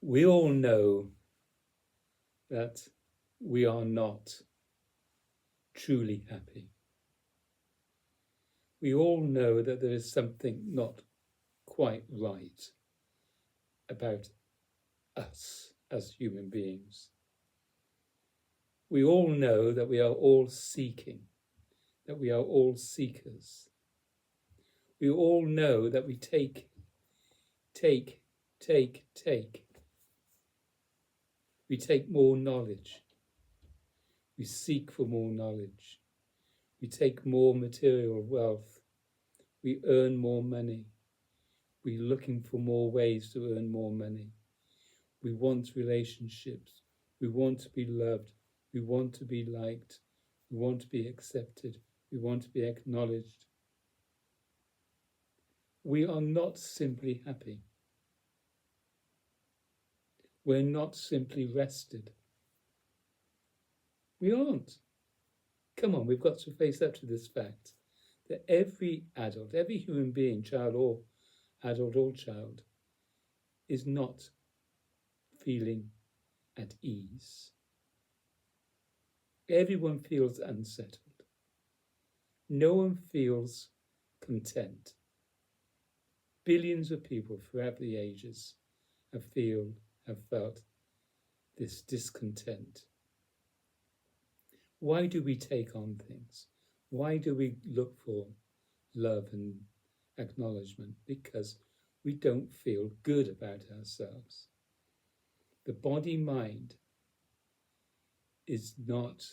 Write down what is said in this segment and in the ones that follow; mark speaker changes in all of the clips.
Speaker 1: We all know that we are not truly happy. We all know that there is something not quite right about us as human beings. We all know that we are all seeking, that we are all seekers. We all know that we take. We take more knowledge. We seek for more knowledge. We take more material wealth. We earn more money. We're looking for more ways to earn more money. We want relationships. We want to be loved. We want to be liked. We want to be accepted. We want to be acknowledged. We are not simply happy. We're not simply rested. We aren't. Come on, we've got to face up to this fact that every adult, every human being, child or adult or child, is not feeling at ease. Everyone feels unsettled. No one feels content. Billions of people throughout the ages have felt this discontent. Why do we take on things? Why do we look for love and acknowledgement? Because we don't feel good about ourselves. The body-mind is not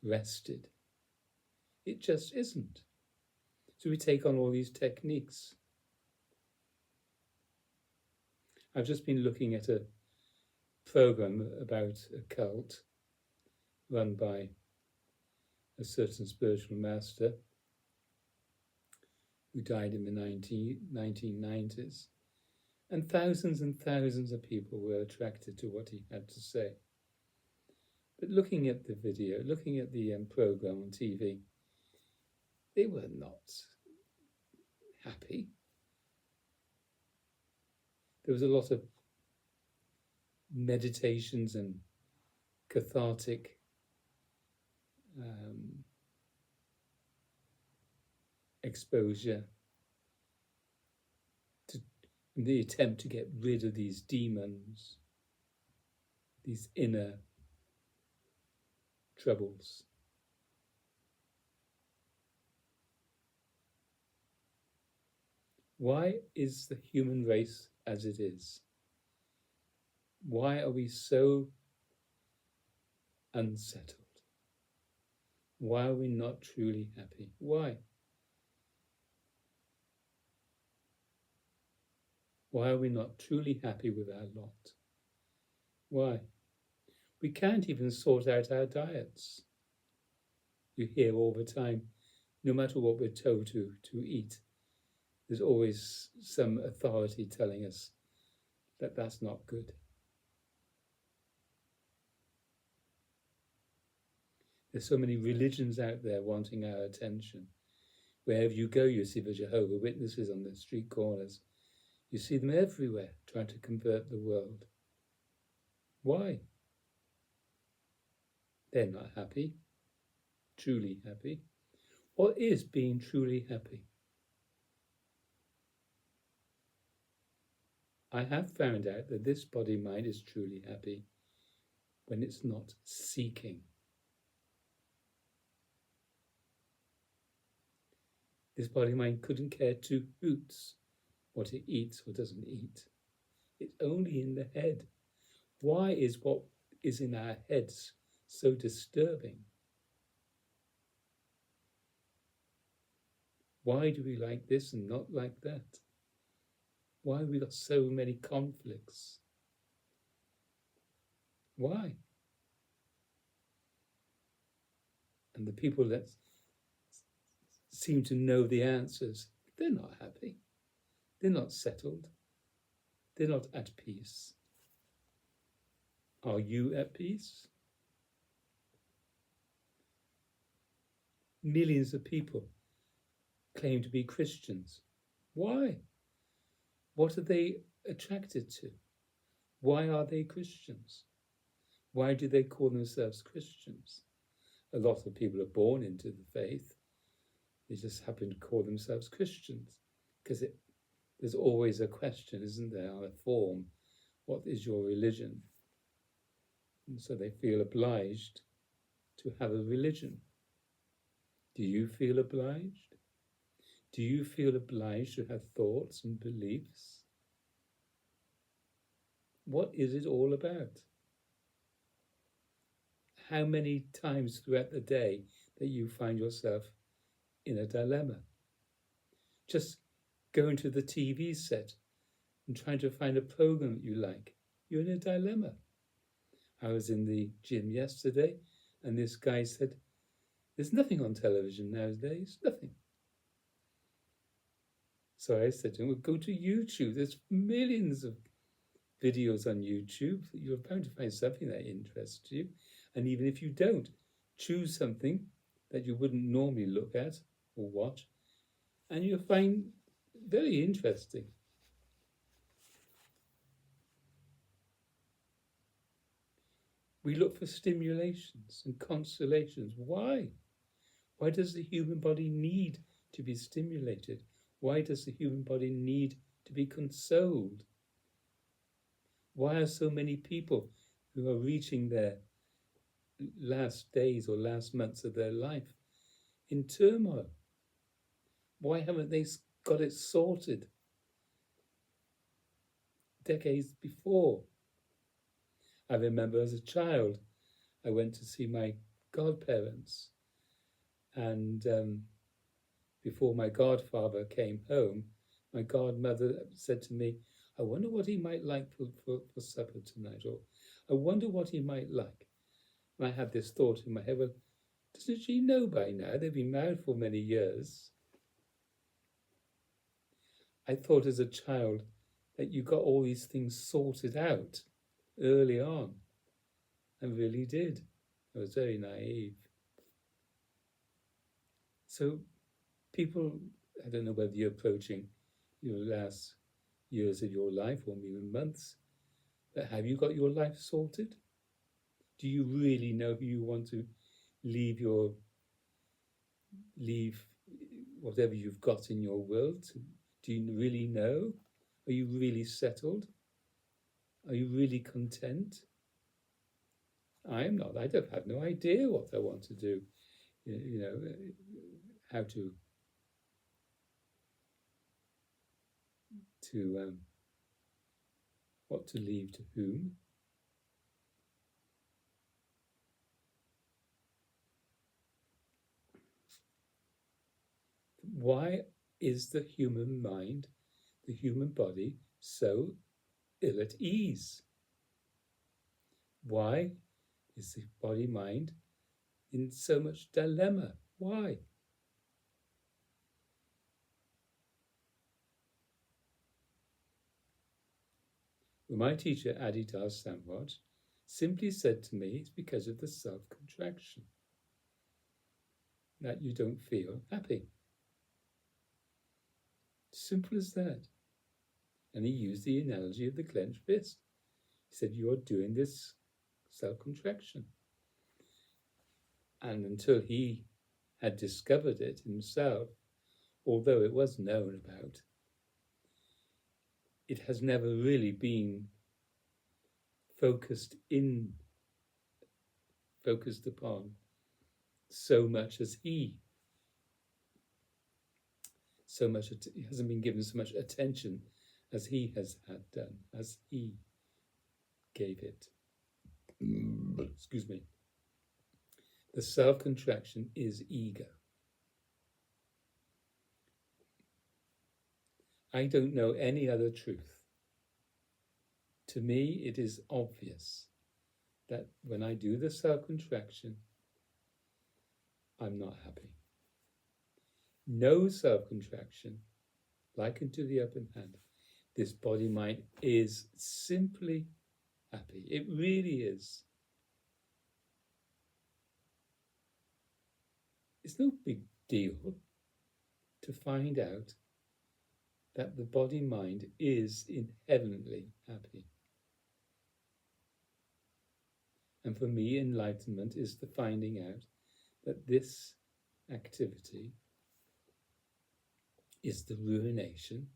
Speaker 1: rested. It just isn't. So we take on all these techniques. I've just been looking at a program about a cult run by a certain spiritual master who died in the 1990s. And thousands of people were attracted to what he had to say. But looking at the video, looking at the program on TV, they were not happy. There was a lot of meditations and cathartic exposure in the attempt to get rid of these demons, these inner troubles. Why is the human race as it is? Why are we so unsettled? Why are we not truly happy? Why? Why are we not truly happy with our lot? Why? We can't even sort out our diets. You hear all the time, no matter what we're told to eat, there's always some authority telling us that that's not good. There's so many religions out there wanting our attention. Wherever you go, you see the Jehovah's Witnesses on the street corners. You see them everywhere trying to convert the world. Why? They're not happy, truly happy. What is being truly happy? I have found out that this body-mind is truly happy when it's not seeking. This body-mind couldn't care two hoots what it eats or doesn't eat. It's only in the head. Why is what is in our heads so disturbing? Why do we like this and not like that? Why have we got so many conflicts? Why? And the people that seem to know the answers, they're not happy. They're not settled. They're not at peace. Are you at peace? Millions of people claim to be Christians. Why? What are they attracted to? Why are they Christians? Why do they call themselves Christians? A lot of people are born into the faith. They just happen to call themselves Christians because there's always a question, isn't there, on a form, what is your religion? And so they feel obliged to have a religion. Do you feel obliged? Do you feel obliged to have thoughts and beliefs? What is it all about? How many times throughout the day that you find yourself in a dilemma? Just going to the TV set and trying to find a program that you like. You're in a dilemma. I was in the gym yesterday and this guy said, there's nothing on television nowadays, nothing. So I said to him, well, go to YouTube. There's millions of videos on YouTube. You're bound to find something that interests you. And even if you don't, choose something that you wouldn't normally look at or watch, and you'll find very interesting. We look for stimulations and consolations. Why? Why does the human body need to be stimulated? Why does the human body need to be consoled? Why are so many people who are reaching their last days or last months of their life in turmoil? Why haven't they got it sorted decades before? I remember as a child, I went to see my godparents, and before my godfather came home, my godmother said to me, I wonder what he might like for supper tonight, or I wonder what he might like. And I had this thought in my head, well, doesn't she know by now? They've been married for many years. I thought as a child that you got all these things sorted out early on. I really did. I was very naive. So people, I don't know whether you're approaching your last years of your life or even months, but have you got your life sorted? Do you really know who you want to leave whatever you've got in your world? Do you really know? Are you really settled? Are you really content? I am not. I have no idea what I want to do. You know, how to what to leave to whom. Why is the human mind, the human body, so ill at ease? Why is the body mind in so much dilemma? Why? Well, my teacher, Adidas Samwat, simply said to me, it's because of the self-contraction that you don't feel happy. Simple as that. And he used the analogy of the clenched fist. He said, you're doing this self-contraction. And until he had discovered it himself, although it was known about, it has never really been focused upon so much as he. It hasn't been given so much attention as he has had done, as he gave it. Excuse me. The self-contraction is ego. I don't know any other truth. To me, it is obvious that when I do the self-contraction, I'm not happy. No self-contraction, likened to the open hand, this body-mind is simply happy. It really is. It's no big deal to find out that the body-mind is inherently happy. And for me, enlightenment is the finding out that this activity is the ruination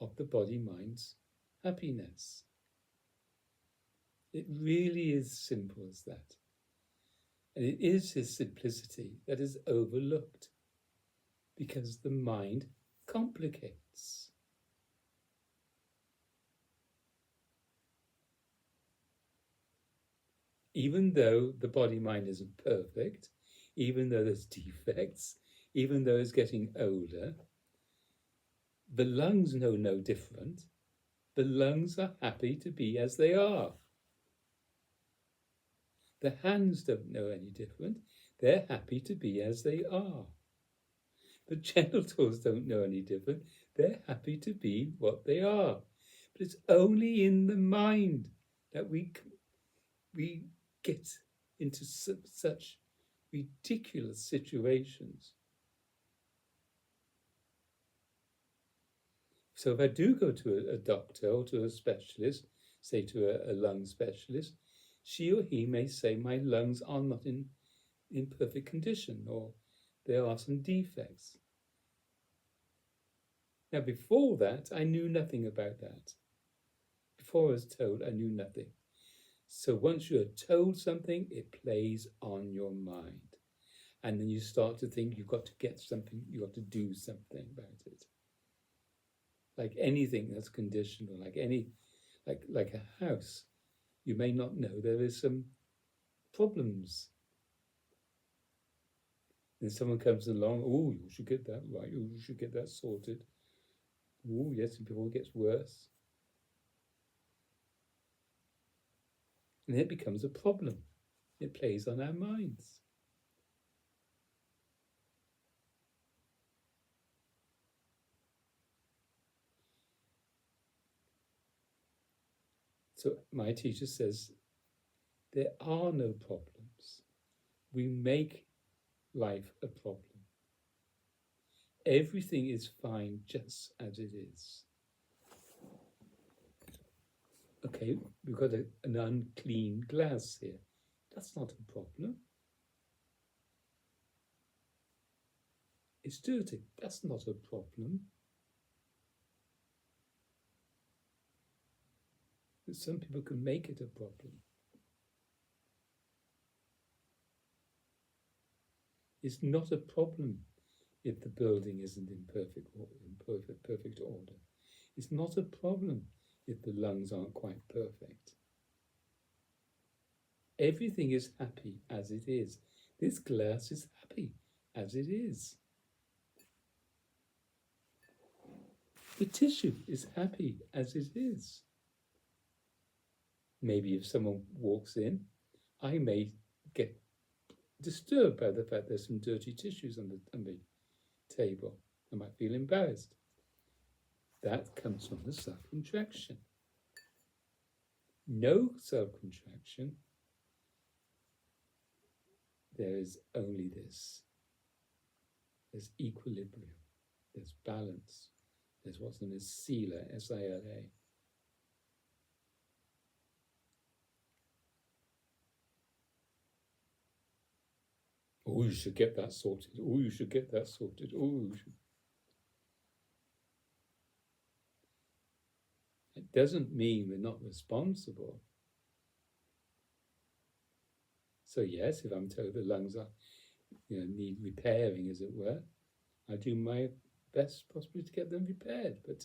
Speaker 1: of the body-mind's happiness. It really is simple as that. And it is his simplicity that is overlooked, because the mind complicates. Even though the body-mind isn't perfect, even though there's defects, even though it's getting older, the lungs know no different. The lungs are happy to be as they are. The hands don't know any different. They're happy to be as they are. The genitals don't know any different. They're happy to be what they are. But it's only in the mind that we get into such ridiculous situations. So if I do go to a doctor or to a specialist, say to a lung specialist, she or he may say my lungs are not in perfect condition, or there are some defects. Now, before that, I knew nothing about that. Before I was told, I knew nothing. So once you're told something, it plays on your mind. And then you start to think you've got to get something, you've got to do something about it. Like anything that's conditional, like a house, you may not know there is some problems. And someone comes along, oh, you should get that right, you should get that sorted. Oh, yes, and before it gets worse. And it becomes a problem. It plays on our minds. So my teacher says, there are no problems. We make life a problem. Everything is fine just as it is. Okay, we've got an unclean glass here. That's not a problem. It's dirty. That's not a problem. But some people can make it a problem. It's not a problem if the building isn't in perfect order. It's not a problem if the lungs aren't quite perfect. Everything is happy as it is. This glass is happy as it is. The tissue is happy as it is. Maybe if someone walks in, I may get disturbed by the fact there's some dirty tissues on the table. I might feel embarrassed. That comes from the self-contraction. No self-contraction. There is only this. There's equilibrium. There's balance. There's what's known as sila, S-I-L-A. Oh, you should get that sorted. Oh, you should get that sorted. Oh, you should. It doesn't mean we're not responsible. So yes, if I'm told the lungs are, need repairing, as it were, I do my best possibly to get them repaired, but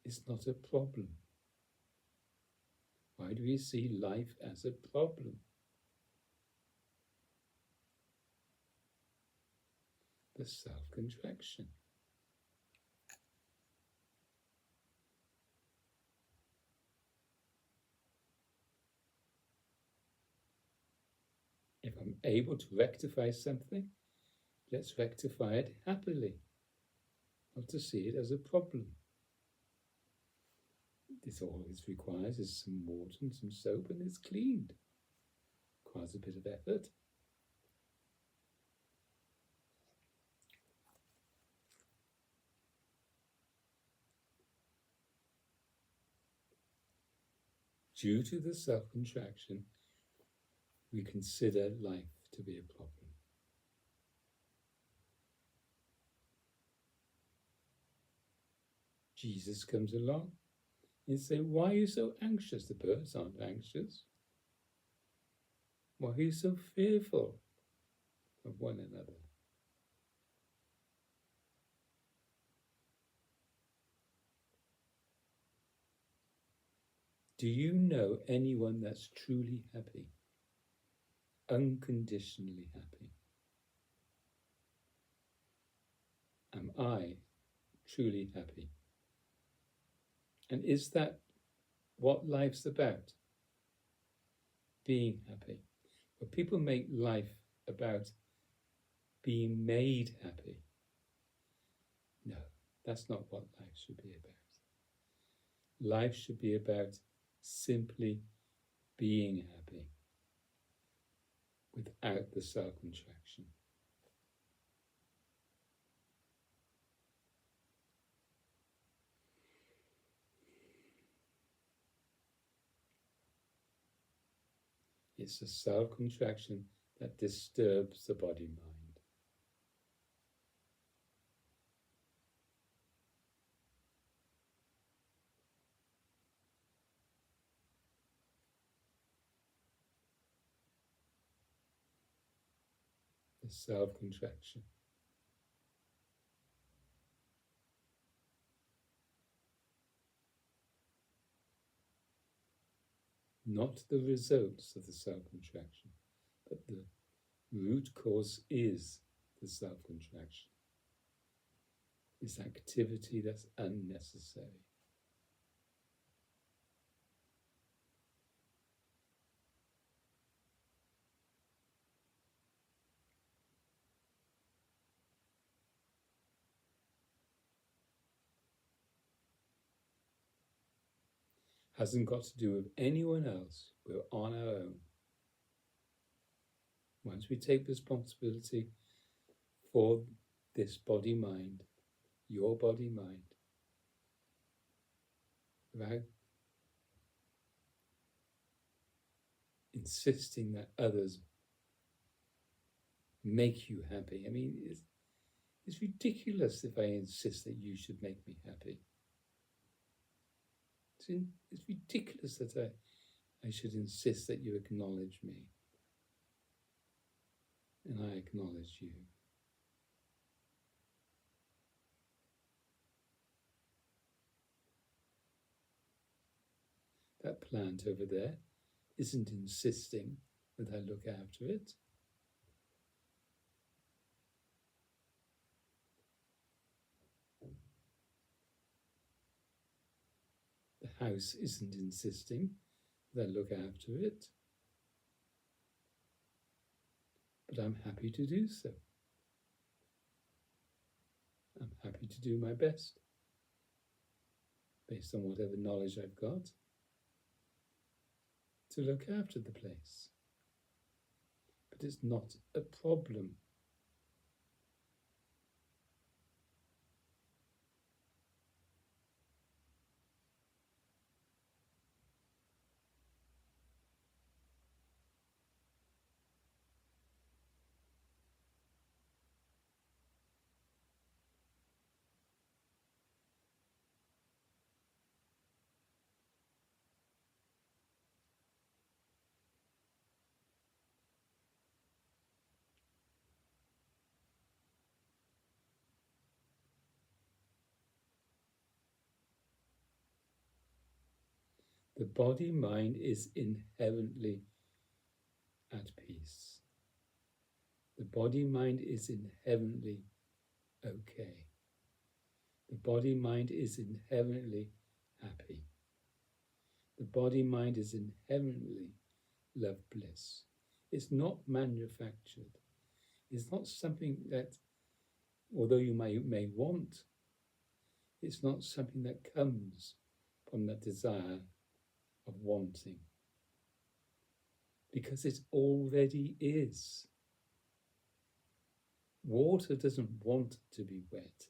Speaker 1: it's not a problem. Why do we see life as a problem? The self-contraction. If I'm able to rectify something, let's rectify it happily, not to see it as a problem. This all it requires is some water and some soap, and it's cleaned. Requires a bit of effort. Due to the self-contraction, we consider life to be a problem. Jesus comes along and says, why are you so anxious? The birds aren't anxious. Why are you so fearful of one another? Do you know anyone that's truly happy? Unconditionally happy? Am I truly happy? And is that what life's about? Being happy. But people make life about being made happy. No, that's not what life should be about. Life should be about simply being happy without the self-contraction. It's the self-contraction that disturbs the body-mind. The self-contraction. Not the results of the self-contraction, but the root cause is the self-contraction. This activity that's unnecessary. Hasn't got to do with anyone else. We're on our own. Once we take responsibility for this body-mind, your body-mind, without insisting that others make you happy. I mean, it's ridiculous if I insist that you should make me happy. It's ridiculous that I should insist that you acknowledge me and I acknowledge you. That plant over there isn't insisting that I look after it. The house isn't insisting that I look after it. But I'm happy to do so. I'm happy to do my best based on whatever knowledge I've got to look after the place. But it's not a problem. The body-mind is inherently at peace. The body-mind is inherently okay. The body-mind is inherently happy. The body-mind is inherently love bliss. It's not manufactured. It's not something that, although you may want, it's not something that comes from that desire of wanting, because it already is. Water doesn't want to be wet.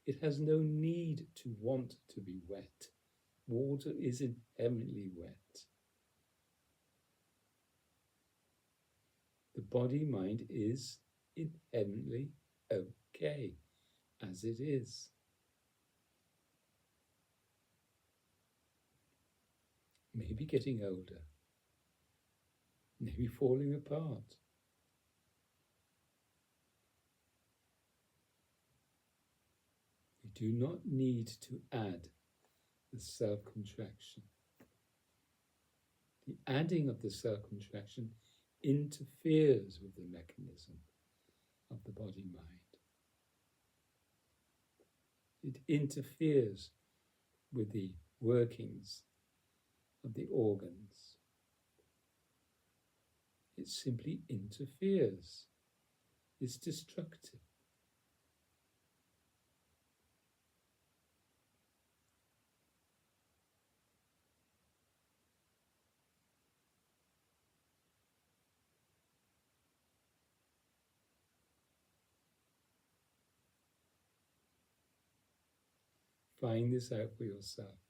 Speaker 1: It has no need to want to be wet. Water is inherently wet. The body-mind is inherently okay as it is. Maybe getting older, maybe falling apart. We do not need to add the self-contraction. The adding of the self-contraction interferes with the mechanism of the body-mind. It interferes with the workings of the organs. It simply interferes. It's destructive. Find this out for yourself.